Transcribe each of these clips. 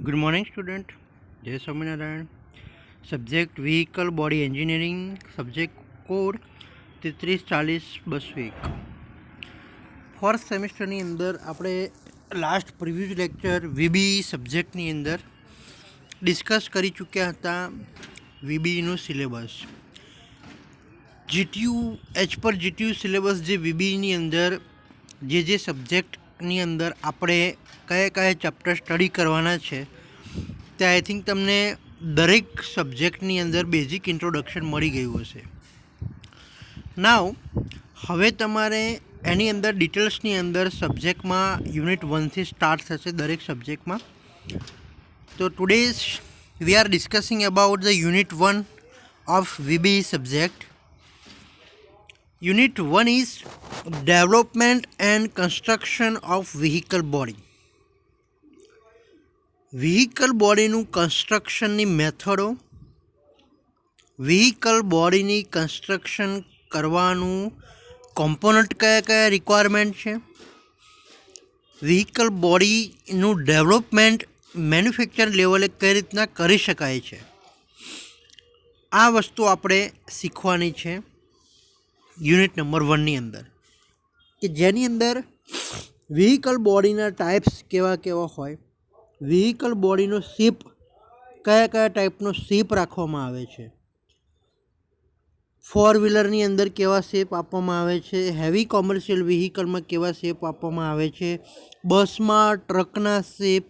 Good morning, student. Jai Swaminarayan. Subject Vehicle Body Engineering. Subject Code 3340-201. First સેમિસ્ટરની અંદર આપણે last preview lecture VB સબ્જેક્ટની અંદર discuss કરી ચૂક્યા હતા વીબીનું સિલેબસ. જીટીયુ એચ પર જીટીયુ સિલેબસ જે વીબીની અંદર જે સબ્જેક્ટની અંદર આપણે કયા કયા ચેપ્ટર સ્ટડી કરવાના છે તે આઈ થિંક તમને દરેક સબ્જેક્ટની અંદર બેઝિક ઇન્ટ્રોડક્શન મળી ગયું હશે. નાવ હવે તમારે એની અંદર ડિટેલ્સની અંદર સબ્જેક્ટમાં યુનિટ 1થી સ્ટાર્ટ થશે દરેક સબ્જેક્ટમાં. તો today we are discussing about the unit 1 of VB subject. Unit 1 is development and construction of vehicle body. Vehicle બોડીનું કન્સ્ટ્રક્શનની મેથડો, વ્હીકલ બોડીની કન્સ્ટ્રક્શન કરવાનું કોમ્પોનન્ટ કયા કયા રિક્વાયરમેન્ટ છે, વ્હીકલ બોડીનું ડેવલપમેન્ટ મેન્યુફેક્ચર લેવલે કઈ રીતના કરી શકાય છે, આ વસ્તુ આપણે શીખવાની છે યુનિટ નંબર 1ની અંદર, કે જેની અંદર વ્હીકલ બોડીના ટાઈપ્સ કેવા કેવા હોય, વ્હીકલ બોડીનો શેપ કયા કયા ટાઈપનો શેપ રાખવામાં આવે છે, ફોર વ્હીલરની અંદર કેવા શેપ આપવામાં આવે છે, હેવી કોમર્શિયલ વ્હીકલમાં કેવા શેપ આપવામાં આવે છે, બસમાં ટ્રકના શેપ,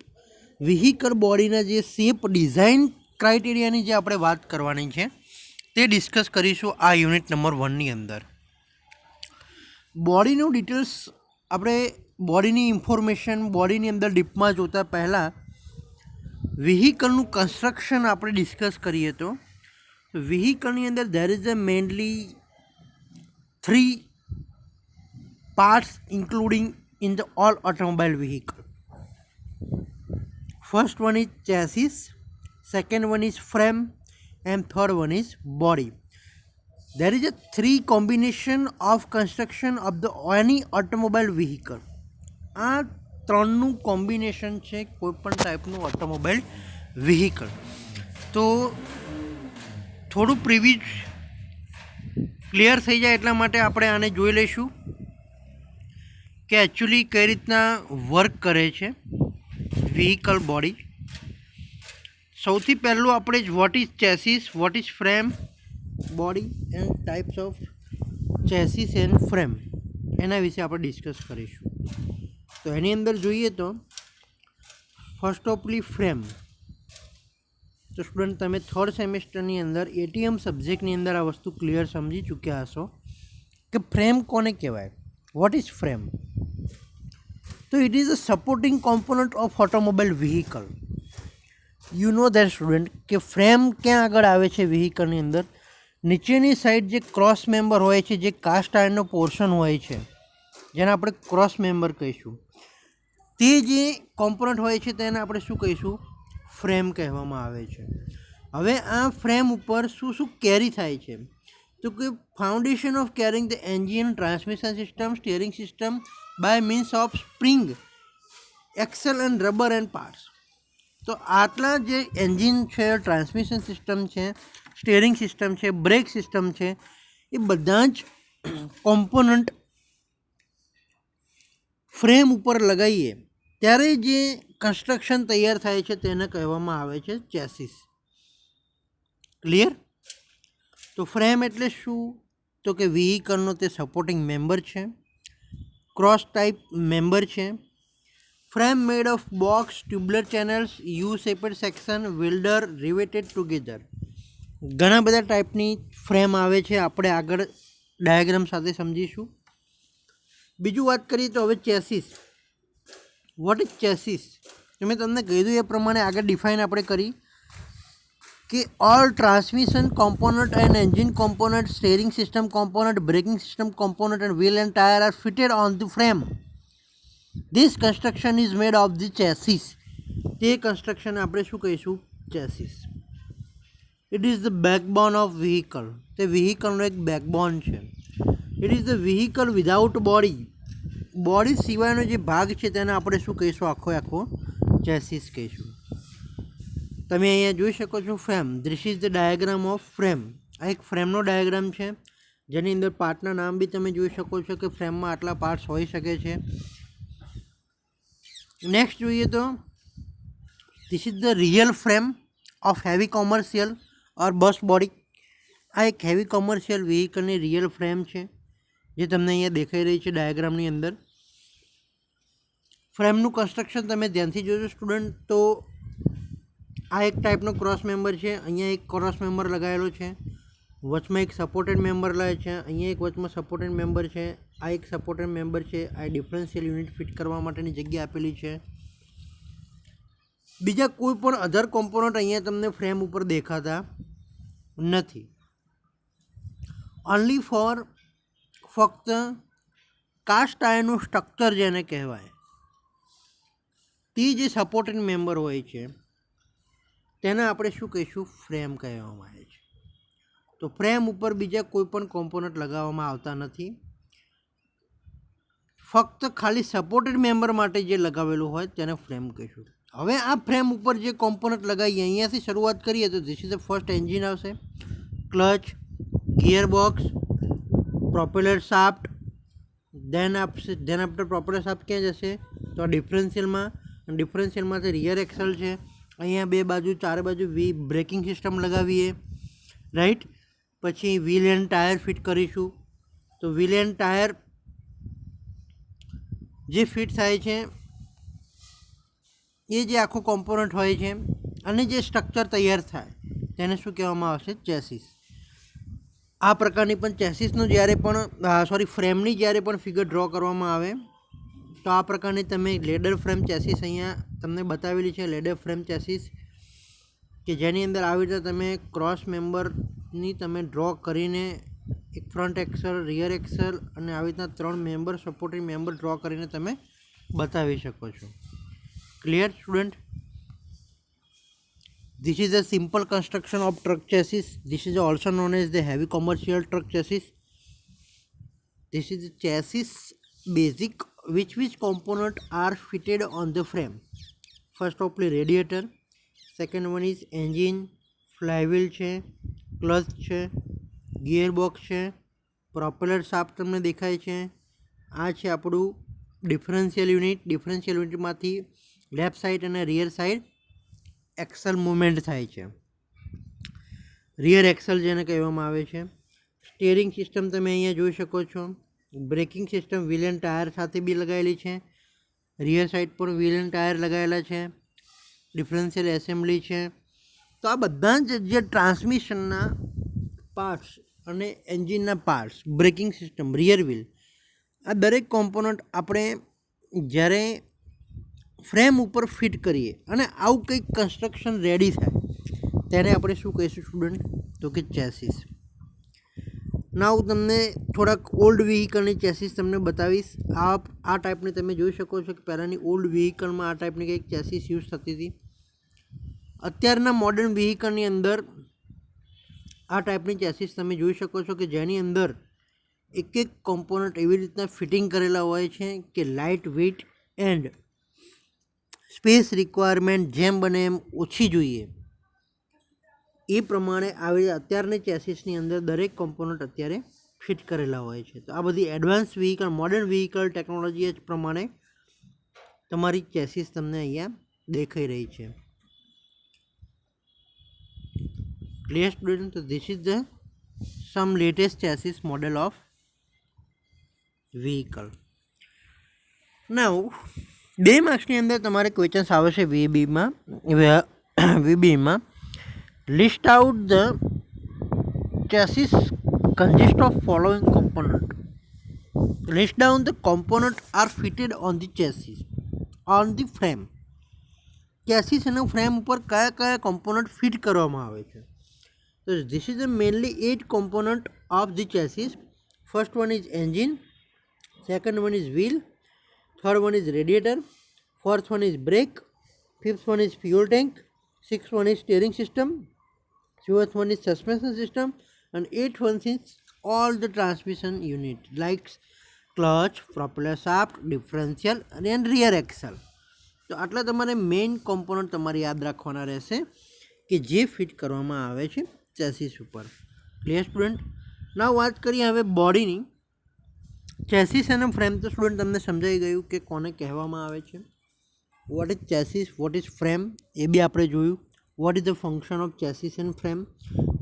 વ્હીકલ બોડીના જે શેપ ડિઝાઇન ક્રાઇટેરિયાની જે આપણે વાત કરવાની છે તે ડિસ્કસ કરીશું આ યુનિટ નંબર 1ની અંદર. બોડીનું ડિટેલ્સ આપણે બોડીની ઇન્ફોર્મેશન બોડીની અંદર ડીપમાં જોતા પહેલાં વ્હીકલનું કન્સ્ટ્રક્શન આપણે ડિસ્કસ કરીએ તો વ્હીકલની અંદર there is a mainly 3 parts including in the all automobile vehicle. First one is chassis, second one is frame and third one is body. There is a 3 combination of construction of the any automobile vehicle. આ ત્રણનું combination છે કોઈપણ ટાઈપનું automobile vehicle. તો થોડું preview clear થઈ જાય એટલા માટે આપણે આને જોઈ લઈશું કે એકચ્યુઅલી કઈ રીતના વર્ક કરે છે વ્હીકલ બોડી. સૌથી પહેલું આપણે vote is chassis, what is frame, body and types of chassis and frame, એના વિશે આપણે ડિસ્કસ કરીશું. તો એની અંદર જોઈએ તો ફર્સ્ટ ઓફલી ફ્રેમ. તો સ્ટુડન્ટ તમે થર્ડ સેમેસ્ટરની અંદર એટીએમ સબ્જેક્ટની અંદર આ વસ્તુ ક્લિયર સમજી ચૂક્યા હશો કે ફ્રેમ કોને કહેવાય, વોટ ઇઝ ફ્રેમ. તો it is a supporting component of automobile vehicle. You know that student કે ફ્રેમ ક્યાં આગળ આવે છે વ્હીકલની અંદર, નીચેની સાઈડ જે ક્રોસ મેમ્બર હોય છે, જે કાસ્ટ આયર્નનો પોર્શન હોય છે જેને આપણે ક્રોસ મેમ્બર કહીશું, તે જે કોમ્પોનન્ટ હોય છે તેને આપણે શું કહીશું, ફ્રેમ કહેવામાં આવે છે. હવે આ ફ્રેમ ઉપર શું શું કેરી થાય છે, તો કે foundation of carrying the engine, transmission system, steering system by means of spring, axle and rubber and parts. તો આટલા જે એન્જિન છે, ટ્રાન્સમિશન સિસ્ટમ છે, સ્ટીયરિંગ સિસ્ટમ છે, બ્રેક સિસ્ટમ છે, એ બધા જ કોમ્પોનન્ટ ફ્રેમ ઉપર લગાવીએ ત્યારે જે કન્સ્ટ્રક્શન તૈયાર થાય છે તેને કહેવામાં આવે છે ચેસિસ. ક્લિયર? તો ફ્રેમ એટલે શું, તો કે વ્હીકલનો તે સપોર્ટિંગ મેમ્બર છે, ક્રોસ ટાઈપ મેમ્બર છે. Frame made of box, tubular channels, U shaped section, welder, riveted together. ઘણા બધા ટાઈપની ફ્રેમ આવે છે, આપણે આગળ ડાયાગ્રામ સાથે સમજીશું. બીજું વાત કરીએ તો હવે ચેસિસ. What is chassis? મેં તમને કીધું એ પ્રમાણે આગળ ડિફાઇન આપણે કરી કે all transmission component and engine component, steering system component, braking system component and wheel and tyre are fitted on the frame. This construction is made of the chassis. તે construction આપણે શું કહીશું, chassis. It is the backbone of vehicle. તે વ્હીકલનો એક backbone છે. It is the vehicle without body. Body સિવાયનો જે ભાગ છે તેને આપણે શું કહીશું, આખો ચેસિસ કહીશું. તમે અહીંયા જોઈ શકો છો frame. This is the diagram of frame. આ એક ફ્રેમનો ડાયાગ્રામ છે જેની અંદર પાર્ટના નામ બી તમે જોઈ શકો છો કે ફ્રેમમાં આટલા પાર્ટ્સ હોઈ શકે છે. નેક્સ્ટ જોઈએ તો this is the real frame of heavy commercial or bus body. આ એક હેવી કોમર્શિયલ વ્હીકલની રિયલ ફ્રેમ છે જે તમને અહીંયા દેખાઈ રહી છે ડાયાગ્રામની અંદર. ફ્રેમનું કન્સ્ટ્રક્શન તમે ધ્યાનથી જોજો સ્ટુડન્ટ, તો આ એક ટાઈપનો ક્રોસ મેમ્બર છે. અહીંયા એક ક્રોસ મેમ્બર લગાવેલો છે, વચમાં એક સપોર્ટેડ મેમ્બર લાવે છે, અહીંયા એક વચમાં સપોર્ટેડ મેમ્બર છે, આ એક સપોર્ટેડ મેમ્બર છે. આ ડિફરન્શિયલ યુનિટ ફિટ કરવા માટેની જગ્યા આપેલી છે. બીજા કોઈ પણ અધર કોમ્પોનન્ટ અહીંયા તમને ફ્રેમ ઉપર દેખાતા નથી. ઓનલી ફોર ફક્ત કાસ્ટ આયર્નનું સ્ટ્રક્ચર જેને કહેવાય તે જે સપોર્ટેડ મેમ્બર હોય છે તેને આપણે શું કહીશું? ફ્રેમ કહેવામાં આવે છે. તો ફ્રેમ ઉપર બીજા કોઈ પણ કોમ્પોનન્ટ લગાવવામાં આવતા નથી. ફક્ત ખાલી સપોર્ટેડ મેમ્બર માટે જે લગાવેલું હોય તેને ફ્રેમ કહીશું. હવે આ ફ્રેમ ઉપર જે કોમ્પોનન્ટ લગાવીએ, અહીંયાથી શરૂઆત કરીએ તો this is the first engine આવશે, clutch, gearbox, propeller shaft. Then after propeller shaft ક્યાં જશે? તો આ ડિફરન્શિયલમાં. ડિફરન્શિયલમાંથી રિયર એક્સલ છે. અહીંયા બે બાજુ ચારે બાજુ બ્રેકિંગ સિસ્ટમ લગાવીએ, રાઈટ. પછી વ્હીલ એન્ડ ટાયર ફિટ કરીશું. તો વ્હીલ એન્ડ ટાયર જે ફિટ થાય છે એ જે આખો કોમ્પોનન્ટ હોય છે અને જે સ્ટ્રક્ચર તૈયાર થાય તેને શું કહેવામાં આવશે? ચેસિસ. આ પ્રકારની પણ ચેસિસનું જ્યારે પણ ફ્રેમની જ્યારે પણ ફિગર ડ્રો કરવામાં આવે તો આ પ્રકારની તમે લેડર ફ્રેમ ચેસિસ અહીંયા તમને બતાવેલી છે. લેડર ફ્રેમ ચેસિસ કે જેની અંદર આવી રીતે તમે ક્રોસ મેમ્બરની તમે ડ્રો કરીને એક ફ્રન્ટ એક્સલ, રિયર એક્સલ અને આવી રીતના 3 મેમ્બર, સપોર્ટિંગ મેમ્બર ડ્રો કરીને તમે બતાવી શકો છો. Clear student? This is a simple construction of truck chassis. This is also known as the heavy commercial truck chassis. This is the chassis basic which component are fitted on the frame. First of all radiator, second one is engine, flywheel છે, clutch છે, gearbox છે, propeller shaft તમને દેખાય છે. આ છે આપણું differential unit. Differential યુનિટમાંથી લેફ્ટ સાઈડ અને રિયર સાઈડ એક્સલ મૂવમેન્ટ થાય છે, રિયર એક્સલ જેને કહેવામાં આવે છે. સ્ટીયરિંગ સિસ્ટમ તમે અહીંયા જોઈ શકો છો. Braking system wheel and tyre સાથે બી લગાવેલી છે. રિયર સાઈડ પર વ્હીલ એન્ડ ટાયર લગાવેલા છે. ડિફરન્શિયલ એસેમ્બલી છે. તો આ બધા જ જે ટ્રાન્સમિશનના પાર્ટ્સ અને એન્જિનના parts, braking system, rear wheel, આ દરેક કોમ્પોનન્ટ આપણે જ્યારે ફ્રેમ ઉપર ફિટ કરીએ અને આવું કંઈક કન્સ્ટ્રક્શન રેડી થાય તેને આપણે શું કહીશું સ્ટુડન્ટ? તો કે ચેસિસ. ના હું તમને થોડાક ઓલ્ડ વ્હીકલની ચેસિસ તમને બતાવીશ. આ ટાઈપની તમે જોઈ શકો છો કે પહેલાંની ઓલ્ડ વ્હીકલમાં આ ટાઈપની કંઈક ચેસિસ યુઝ થતી હતી. અત્યારના મોડર્ન વ્હીકલની અંદર આ ટાઈપની ચેસિસ તમે જોઈ શકો છો કે જેની અંદર એક એક કોમ્પોનન્ટ એવી રીતના ફિટિંગ કરેલા હોય છે કે light weight and space requirement જેમ બને એમ ઓછી જોઈએ એ પ્રમાણે આવી અત્યારની ચેસિસની અંદર દરેક કોમ્પોનન્ટ અત્યારે ફિટ કરેલા હોય છે. તો આ બધી advance vehicle, modern vehicle technology જ પ્રમાણે તમારી ચેસિસ તમને અહીંયા દેખાઈ રહી છે. Clear student? તો this is the some latest chassis model of vehicle. Now 2 માર્ક્સની અંદર તમારે ક્વેશ્ચન્સ આવશે વીબીમાં. List out the chassis consist of following component. List down the component are fitted on the chassis on the frame. Chassis અને frame ઉપર કયા કયા component fit કરવામાં આવે છે? તો this is mainly 8 component of the chassis. First one is engine, second one is wheel, third one is radiator, fourth one is brake, fifth one is fuel tank, sixth one is steering system, seventh one is suspension system, and eighth one is all the transmission unit like clutch, propeller shaft, differential and rear axle. તો આટલા તમારે main component તમારે યાદ રાખવાના રહેશે. કે જે fit કરવામાં આવે છે ચેસિસ ઉપર. Clear student? નાવ વાત કરીએ હવે બોડીની. ચેસિસ અને ફ્રેમ તો સ્ટુડન્ટ તમને સમજાઈ ગયું કે કોને કહેવામાં આવે છે. What is chassis, what is frame એ બી આપણે જોયું. What is the function of chassis and frame,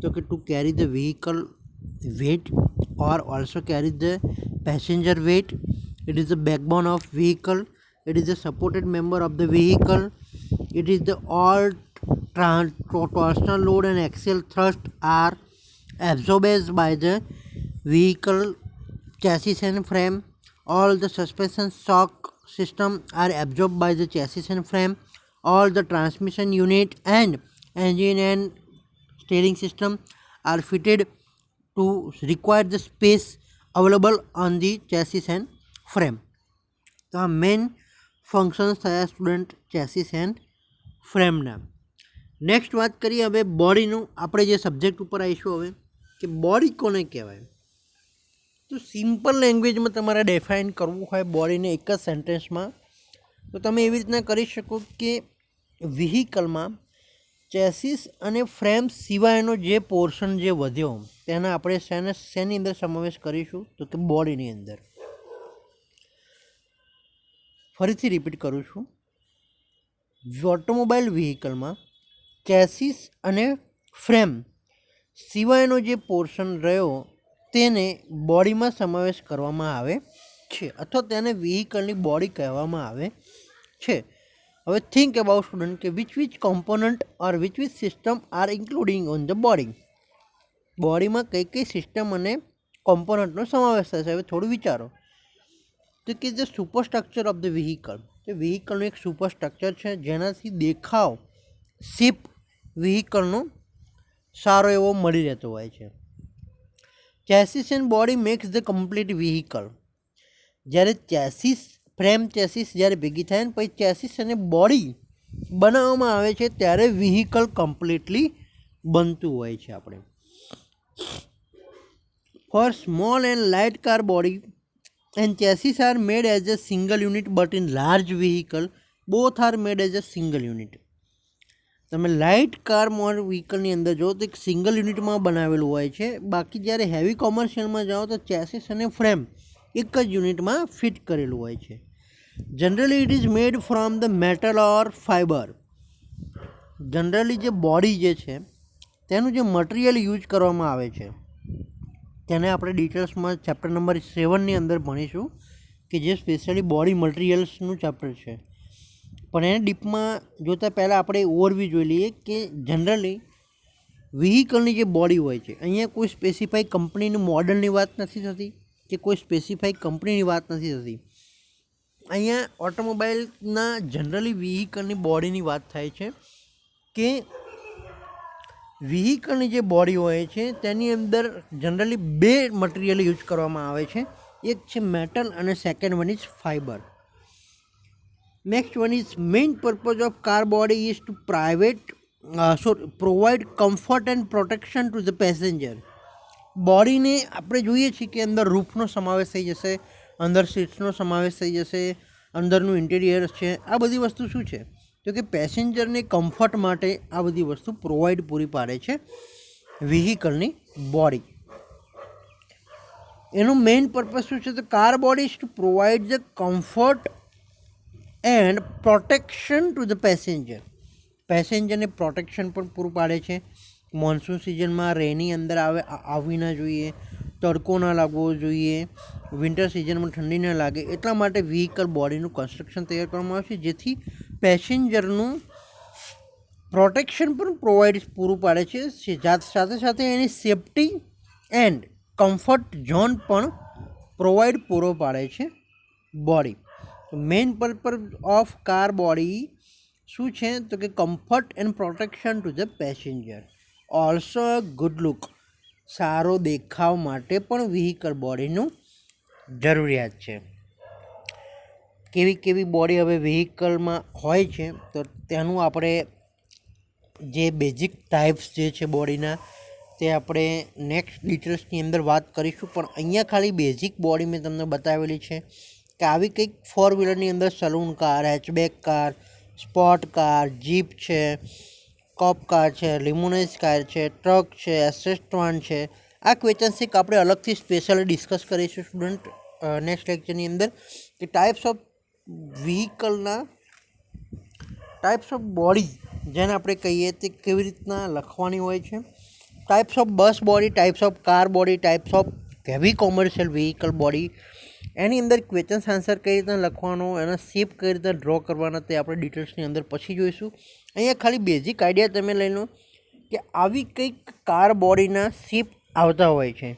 તો કે to carry the vehicle weight or also carry the passenger weight. It is the backbone of vehicle. It is the supported member of the vehicle. It is the all torsional load and axial thrust are absorbed by the vehicle chassis and frame. All the suspension shock system are absorbed by the chassis and frame. All the transmission unit and engine and steering system are fitted to require the space available on the chassis and frame. તો આ main functions થયા student chassis and ફ્રેમના. Next વાત કરીએ હવે બોડીનું. આપણે જે subject ઉપર આવીશું હવે કે બોડી કોને કહેવાય. તો સિમ્પલ લેંગ્વેજમાં તમારે ડિફાઇન કરવું હોય બોડીને એક જ સેન્ટેન્સમાં, તો તમે એવી રીતના કરી શકો કે વ્હીકલમાં ચેસિસ અને ફ્રેમ સિવાયનો જે પોર્શન જે વધ્યો તેને આપણે શેની અંદર સમાવેશ કરીશું, તો કે બોડીની અંદર. ફરીથી રિપીટ કરું છું. ઓટોમોબાઈલ વ્હીકલમાં ચેસિસ અને ફ્રેમ સિવાયનો જે પોર્શન રહ્યો તેને બોડીમાં સમાવેશ કરવામાં આવે છે, અથવા તેને વ્હીકલની બોડી કહેવામાં આવે છે. હવે થિંક અબાઉટ સ્ટુડન્ટ કે which component or which system are including on the body. બોડીમાં કઈ સિસ્ટમ અને કોમ્પોનન્ટનો સમાવેશ થશે. હવે થોડું વિચારો તો કે જે સુપરસ્ટ્રક્ચર ઓફ ધ વ્હીકલ, તે વ્હીકલનું એક સુપરસ્ટ્રક્ચર છે જેનાથી દેખાવ શેપ વ્હીકલનો સારો એવો મળી રહેતો હોય છે. Chassis and body max the complete vehicle. જ્યારે ચેસિસ ફ્રેમ ચેસિસ જ્યારે ભેગી થાય ને પછી ચેસિસ અને બોડી બનાવવામાં આવે છે ત્યારે વ્હીકલ કમ્પ્લીટલી બનતું હોય છે. આપણે for small and light car body and chassis are made as a single unit, but in large vehicle both are made as a single unit. તમે લાઇટ કાર વ્હીકલની અંદર જો તો એક સિંગલ યુનિટમાં બનાવેલું હોય છે, બાકી જ્યારે હેવી કોમર્શિયલમાં જાઓ તો ચેસિસ અને ફ્રેમ એક જ યુનિટમાં ફિટ કરેલું હોય છે. Generally it is made from the metal or fibre. Generally જે બોડી જે છે તેનું જે મટીરિયલ યુઝ કરવામાં આવે છે તેને આપણે ડિટેલ્સમાં ચેપ્ટર નંબર 7ની અંદર ભણીશું, કે જે સ્પેશિયલી બોડી મટીરિયલ્સનું ચેપ્ટર છે. પણ એને ડીપમાં જોતાં પહેલાં આપણે ઓવરવ્યૂ જોઈ લઈએ કે જનરલી વ્હીકલની જે બોડી હોય છે, અહીંયા કોઈ સ્પેસિફાઈ કંપનીની મોડલની વાત નથી થતી કે કોઈ સ્પેસિફાઈ કંપનીની વાત નથી થતી. અહીંયા ઓટોમોબાઈલના જનરલી વ્હીકલની બોડીની વાત થાય છે કે વ્હીકલની જે બોડી હોય છે તેની અંદર જનરલી બે મટીરિયલ યુઝ કરવામાં આવે છે. એક છે મેટલ અને second one is fibre. Next one is main purpose of car body is to provide comfort and protection to the passenger. બોડીને આપણે જોઈએ છીએ કે અંદર રૂફનો સમાવેશ થઈ જશે, અંદર સીટ્સનો સમાવેશ થઈ જશે, અંદરનું ઇન્ટિરિયર છે. આ બધી વસ્તુ શું છે તો કે પેસેન્જરને કમ્ફર્ટ માટે આ બધી વસ્તુ પ્રોવાઈડ પૂરી પાડે છે વ્હીકલની બોડી. એનું મેઇન પર્પઝ શું છે તો car body is to provide the comfort and protection to the passenger. પેસેન્જરને પ્રોટેક્શન પણ પૂરું પાડે છે. મોન્સૂન સિઝનમાં રેની અંદર આવવી ના જોઈએ, તડકો ના લાગવો જોઈએ, વિન્ટર સિઝનમાં ઠંડી ના લાગે, એટલા માટે વ્હીકલ બોડીનું કન્સ્ટ્રક્શન તૈયાર કરવામાં આવે છે, જેથી પેસેન્જરનું પ્રોટેક્શન પણ પૂરું પાડે છે, સાથે સાથે એની સેફ્ટી એન્ડ કમ્ફર્ટ ઝોન પણ પૂરો પાડે છે body. Main purpose of car body શું છે તો કે comfort and protection to the passenger. Also good look, સારો દેખાવ માટે પણ વ્હીકલ બોડીનું જરૂરિયાત છે. કેવી બોડી હવે વ્હીકલમાં હોય છે તો તેનું આપણે જે બેઝિક ટાઈપ્સ જે છે બોડીના તે આપણે નેક્સ્ટ ડિટેલ્સની અંદર વાત કરીશું. પણ અહીંયા ખાલી બેઝિક બોડી મેં તમને બતાવેલી છે કે આવી કંઈક ફોર વ્હીલરની અંદર salon car, hatchback car, sport car, jeep છે, કોપ કાર છે, લિમોનાઇઝ કાર છે, ટ્રક છે, એસેસ્ટવાન છે. આ ક્વેશ્ચન્સ એક આપણે અલગથી સ્પેશિયલી ડિસ્કસ કરીશું સ્ટુડન્ટ નેક્સ્ટ લેક્ચરની અંદર કે ટાઈપ્સ ઓફ વ્હીકલના ટાઈપ્સ ઓફ બોડી જેને આપણે કહીએ તે કેવી રીતના લખવાની હોય છે, types of bus body, types of car body, types of heavy commercial vehicle body, એની અંદર ક્વેશ્ચન્સ આન્સર કઈ રીતના લખવાનો, એના શેપ કઈ રીતના ડ્રો કરવાના તે આપણે ડિટેલ્સની અંદર પછી જોઈશું. અહીંયા ખાલી બેઝિક આઈડિયા તમે લઈ લો કે આવી કંઈક કાર બોડીના શેપ આવતા હોય છે,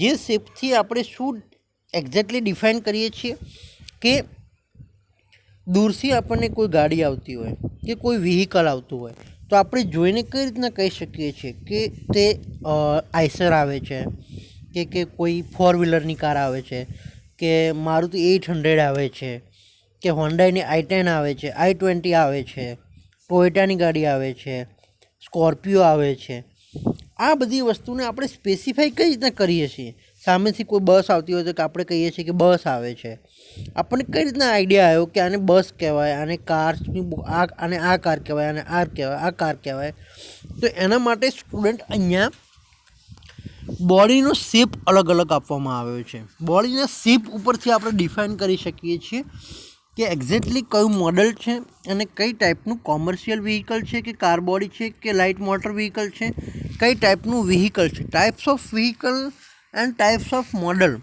જે શેપથી આપણે શું એક્ઝેક્ટલી ડિફાઇન કરીએ છીએ કે દૂરથી આપણને કોઈ ગાડી આવતી હોય કે કોઈ વ્હીકલ આવતું હોય તો આપણે જોઈને કઈ રીતના કહી શકીએ છીએ કે તે આઈસર આવે છે કે કોઈ ફોર વ્હીલરની કાર આવે છે, કે મારુતિ 800 આવે છે, કે હોન્ડાઈની i10 આવે છે, i20 આવે છે, ટોયોટાની ગાડી આવે છે, સ્કોર્પિયો આવે છે. આ બધી વસ્તુને આપણે સ્પેસિફાઈ કઈ રીતના કરીએ છીએ. સામેથી કોઈ બસ આવતી હોય તો કે આપણે કહીએ છીએ કે બસ આવે છે. આપણને કઈ રીતના આઈડિયા આવ્યો કે આને બસ કહેવાય, આને કારની આને આ કાર કહેવાય, આને આ કહેવાય, આ કાર કહેવાય. તો એના માટે સ્ટુડન્ટ અહીંયા બોડીનો શેપ અલગ અલગ આપવામાં આવ્યો છે. બોડીના શેપ ઉપરથી આપણે ડિફાઇન કરી શકીએ છીએ કે એક્ઝેક્ટલી કયું મોડલ છે અને કઈ ટાઈપનું કોમર્શિયલ વ્હીકલ છે, કે કાર બોડી છે, કે લાઇટ મોટર વ્હીકલ છે, કઈ ટાઈપનું વ્હીકલ છે. Types of vehicle and types of model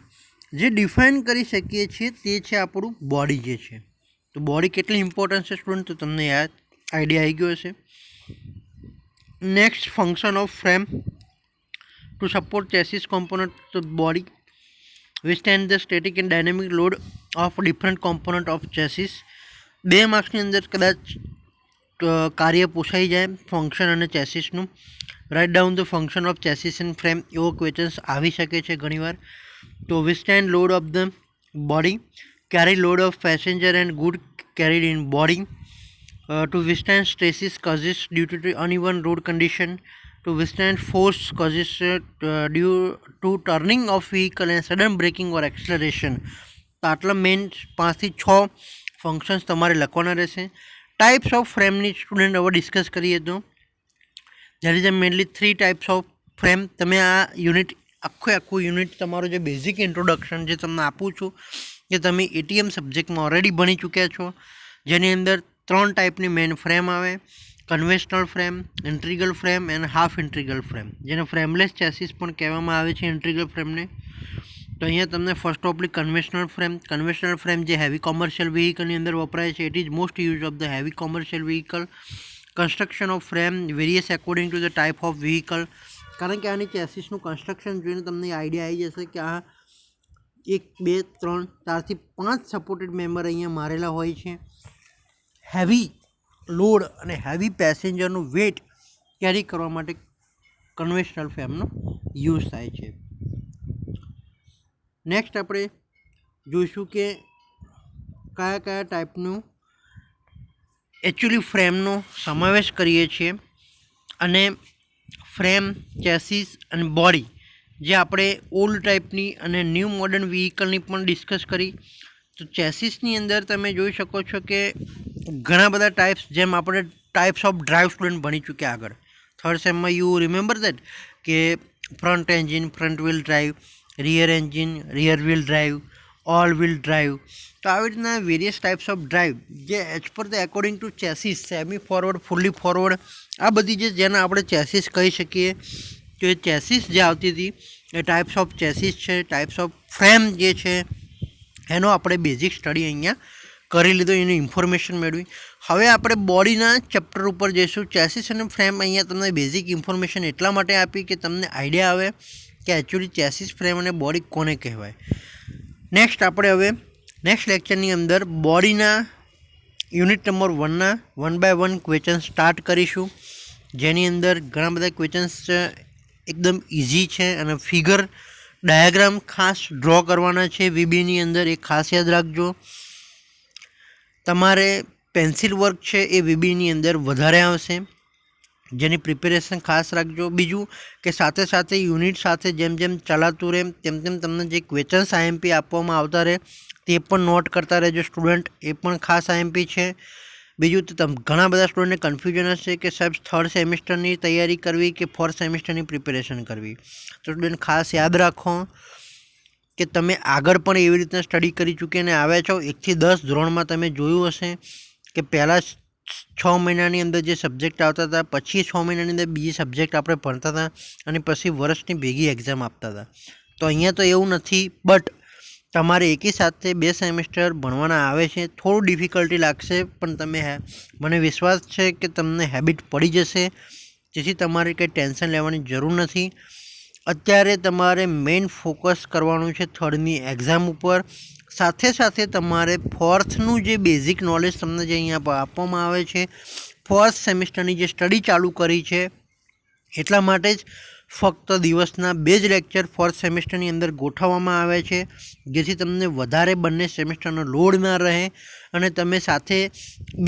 જે ડિફાઇન કરી શકીએ છીએ તે છે આપણું બોડી જે છે. તો બોડી કેટલી ઇમ્પોર્ટન્ટ છે સ્ટુડન્ટ તો તમને યાદ આઈડિયા આવી ગયો હશે. Next function of frame to support chassis component body withstand the static and dynamic load of different component of chassis. 2 માર્ક્સની અંદર કદાચ કાર્ય પૂછાઈ જાય ફંક્શન અને ચેસિસનું. Write down the function of chassis and frame એવો ક્વેશ્ચન્સ આવી શકે છે ઘણીવાર. તો withstand load of the body, carry load of passenger and good carried in body, to withstand stresses causes due to uneven road condition, to withstand force causes due to turning of vehicle and sudden braking or acceleration. તો આટલા main 5 થી 6 functions તમારે લખવાના રહેશે. Types of ફ્રેમની student હવે discuss કરીએ તો જ્યારે જે મેઇનલી 3 ટાઈપ્સ ઓફ ફ્રેમ તમે આ યુનિટ આખું યુનિટ તમારું જે બેઝિક ઇન્ટ્રોડક્શન જે તમને આપું છું કે તમે એટીએમ સબ્જેક્ટમાં ઓલરેડી ભણી ચૂક્યા છો, જેની અંદર 3 ટાઈપની મેઇન ફ્રેમ આવે: conventional frame, integral frame and half integral frame, જેને ફ્રેમલેસ ચેસિસ પણ કહેવામાં આવે છે ઇન્ટ્રીગલ ફ્રેમને. તો અહીંયા તમને ફર્સ્ટ ઓફલી કન્વેશનલ ફ્રેમ જે હેવી કોમર્શિયલ વ્હીકલની અંદર વપરાય છે. It is most use of the heavy commercial vehicle. Construction of frame various according to the type of vehicle. કારણ કે આની ચેસિસનું કન્સ્ટ્રક્શન જોઈને તમને આઈડિયા આવી જશે કે આ 1 2 3 4 થી 5 સપોર્ટેડ મેમ્બર અહીંયા મારેલા હોય છે. હેવી લોડ અને હેવી પેસેન્જરનું વેટ કેરી કરવા માટે કન્વેશનલ ફ્રેમનો યુઝ થાય છે. નેક્સ્ટ આપણે જોઈશું કે કયા ટાઈપનું એકચ્યુઅલી ફ્રેમનો સમાવેશ કરીએ છીએ અને ફ્રેમ, ચેસિસ અને બોડી જે આપણે ઓલ્ડ ટાઈપની અને ન્યૂ મોડર્ન વ્હીકલની પણ ડિસ્કસ કરી. તો ચેસિસની અંદર તમે જોઈ શકો છો કે ઘણા બધા ટાઈપ્સ, જેમ આપણે ટાઈપ્સ ઓફ ડ્રાઈવ સ્ટુડન્ટ ભણી ચૂક્યા આગળ 3rd સેમમાં. યુ રિમેમ્બર દેટ કે front engine, front wheel drive, rear engine, rear wheel drive, all wheel drive. તો આવી રીતના વેરિયસ ટાઈપ્સ ઓફ ડ્રાઈવ જે as per the according to chassis, semi forward, fully forward, આ બધી જેને આપણે chassis કહી શકીએ. તો એ ચેસિસ જે આવતી હતી એ ટાઈપ્સ ઓફ ચેસિસ છે. ટાઈપ્સ ઓફ ફ્રેમ જે છે એનો આપણે બેઝિક સ્ટડી અહીંયા કરી લીધો, એની ઇન્ફોર્મેશન મેળવી. હવે આપણે બોડીના ચેપ્ટર ઉપર જઈશું. ચેસિસ અને ફ્રેમ અહીંયા તમને બેઝિક ઇન્ફોર્મેશન એટલા માટે આપી કે તમને આઈડિયા આવે કે એકચ્યુઅલી ચેસિસ, ફ્રેમ અને બોડી કોને કહેવાય. નેક્સ્ટ આપણે હવે નેક્સ્ટ લેક્ચરની અંદર બોડીના યુનિટ નંબર 1ના 1 by 1 ક્વેશ્ચન સ્ટાર્ટ કરીશું, જેની અંદર ઘણા બધા ક્વેશ્ચન્સ એકદમ ઇઝી છે અને ફિગર ડાયાગ્રામ ખાસ ડ્રો કરવાના છે વીબીની અંદર. એ ખાસ યાદ રાખજો. તમારે પેન્સિલ વર્ક છે એ વીબીની અંદર વધારે આવશે, જેની પ્રિપેરેશન ખાસ રાખજો. બીજું કે સાથે સાથે યુનિટ સાથે જેમ જેમ ચલાતું રહે તેમ તમને જે ક્વેશ્ચન્સ આઈએમપી આપવામાં આવતા રહે તે પણ નોટ કરતા રહેજો સ્ટુડન્ટ. એ પણ ખાસ આઈએમપી છે. બીજું તો ઘણા બધા સ્ટુડન્ટને કન્ફ્યુઝન હશે કે સાહેબ થર્ડ સેમિસ્ટરની તૈયારી કરવી કે ફોર્થ સેમિસ્ટરની પ્રિપેરેશન કરવી. તો સ્ટુડન્ટ ખાસ યાદ રાખો કે તમે આગળ પણ એવી રીતના સ્ટડી કરી ચૂકીને આવ્યા છો. 1 થી 10 ધોરણમાં તમે જોયું હશે કે પહેલાં 6 મહિનાની અંદર જે સબ્જેક્ટ આવતા હતા, પછી 6 મહિનાની અંદર બીજી સબ્જેક્ટ આપણે ભણતા હતા અને પછી વર્ષની ભેગી એક્ઝામ આપતા હતા. તો અહીંયા તો એવું નથી, બટ તમારે એકી સાથે 2 સેમિસ્ટર ભણવાના આવે છે. થોડું ડિફિકલ્ટી લાગશે, પણ તમે મને વિશ્વાસ છે કે તમને હેબિટ પડી જશે, જેથી તમારે કંઈ ટેન્શન લેવાની જરૂર નથી. અત્યારે તમારે મેઇન ફોકસ કરવાનું છે થર્ડની એક્ઝામ ઉપર. સાથે સાથે તમારે ફોર્થનું જે બેઝિક નોલેજ તમને જે અહીંયા આપવામાં આવે છે, ફોર્થ સેમિસ્ટરની જે સ્ટડી ચાલુ કરી છે, એટલા માટે જ ફક્ત દિવસના 2 જ લેક્ચર ફોર્થ સેમિસ્ટરની અંદર ગોઠવવામાં આવે છે, જેથી તમને વધારે બંને સેમિસ્ટરનો લોડ ના રહે અને તમે સાથે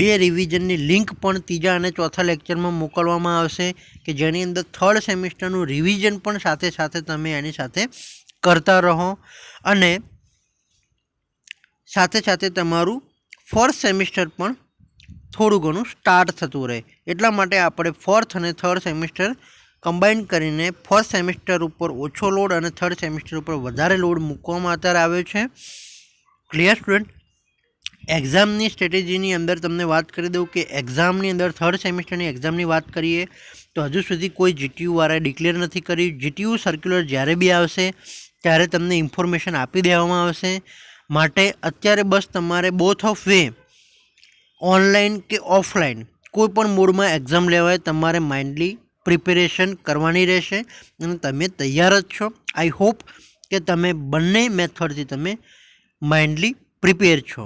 2 રિવિઝનની લિંક પણ 3જા અને 4થા લેક્ચરમાં મોકલવામાં આવશે કે જેની અંદર થર્ડ સેમિસ્ટરનું રિવિઝન પણ સાથે સાથે તમે એની સાથે કરતા રહો અને સાથે સાથે તમારું ફોર્થ સેમિસ્ટર પણ થોડું ઘણું સ્ટાર્ટ થતું રહે. એટલા માટે આપણે ફોર્થ અને થર્ડ સેમિસ્ટર કમ્બાઈન કરીને ફર્સ્ટ સેમિસ્ટર ઉપર ઓછો લોડ અને થર્ડ સેમિસ્ટર ઉપર વધારે લોડ મૂકવામાં અત્યારે આવ્યો છે. Clear student? એક્ઝામની સ્ટ્રેટેજીની અંદર તમને વાત કરી દઉં કે એક્ઝામની અંદર થર્ડ સેમિસ્ટરની એક્ઝામની વાત કરીએ તો હજુ સુધી કોઈ જીટીયુવાળાએ ડિક્લેર નથી કર્યું. જીટીયુ સર્ક્યુલર જ્યારે બી આવશે ત્યારે તમને ઇન્ફોર્મેશન આપી દેવામાં આવશે. માટે અત્યારે બસ તમારે બોથ ઓફ વે, ઓનલાઈન કે ઓફલાઈન કોઈ પણ મોડમાં એક્ઝામ લેવાય, તમારે માઇન્ડલી પ્રિપેરેશન કરવાની રહેશે અને તમે તૈયાર જ છો. આઈ હોપ કે તમે બંને મેથડથી તમે માઇન્ડલી પ્રિપેર છો.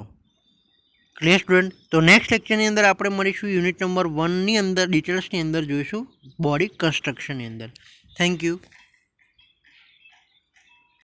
Clear student? તો નેક્સ્ટ લેક્ચરની અંદર આપણે મળીશું યુનિટ નંબર 1ની અંદર ડિટેલ્સની અંદર જોઈશું બોડી કન્સ્ટ્રક્શનની અંદર. Thank you.